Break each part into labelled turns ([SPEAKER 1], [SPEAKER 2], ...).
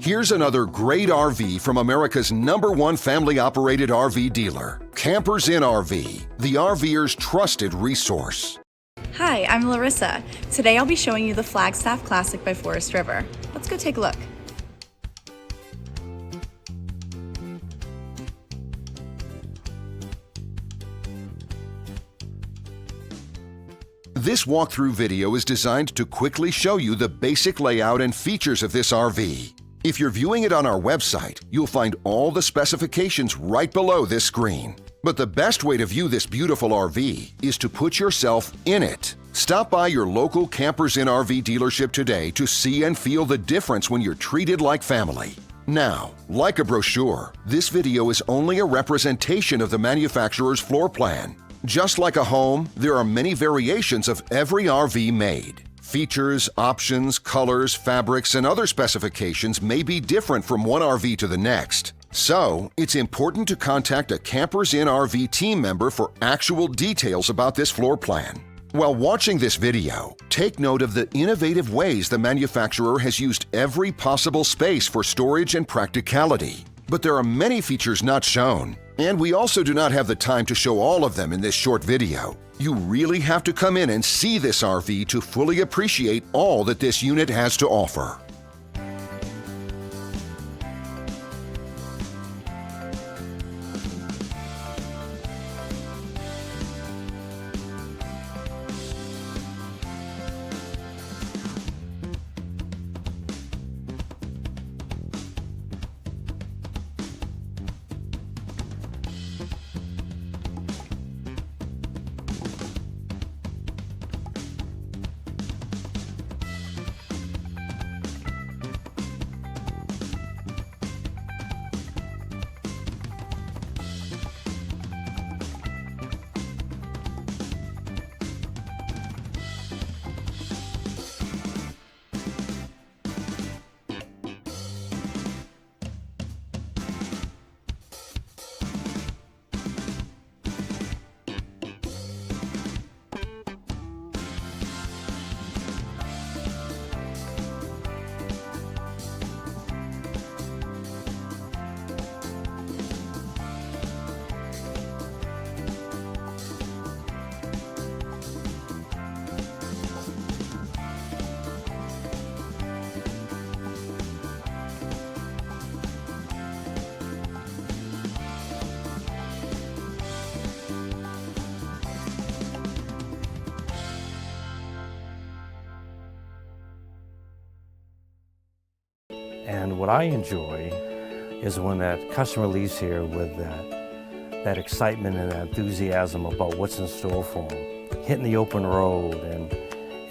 [SPEAKER 1] Here's another great RV from America's #1 family-operated RV dealer, Campers Inn RV, the RVer's trusted resource.
[SPEAKER 2] Hi, I'm Larissa. Today I'll be showing you the Flagstaff Classic by Forest River. Let's go take a look.
[SPEAKER 1] This walkthrough video is designed to quickly show you the basic layout and features of this RV. If you're viewing it on our website, you'll find all the specifications right below this screen. But the best way to view this beautiful RV is to put yourself in it. Stop by your local Campers Inn RV dealership today to see and feel the difference when you're treated like family. Now, like a brochure, this video is only a representation of the manufacturer's floor plan. Just like a home, there are many variations of every RV made. Features, options, colors, fabrics, and other specifications may be different from one RV to the next. So, it's important to contact a Campers Inn RV team member for actual details about this floor plan. While watching this video, take note of the innovative ways the manufacturer has used every possible space for storage and practicality. But there are many features not shown, and we also do not have the time to show all of them in this short video. You really have to come in and see this RV to fully appreciate all that this unit has to offer.
[SPEAKER 3] And what I enjoy is when that customer leaves here with that excitement and that enthusiasm about what's in store for them. Hitting the open road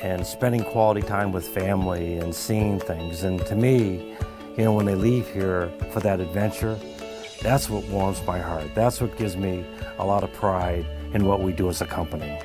[SPEAKER 3] and spending quality time with family and seeing things. And to me, you know, when they leave here for that adventure, that's what warms my heart. That's what gives me a lot of pride in what we do as a company.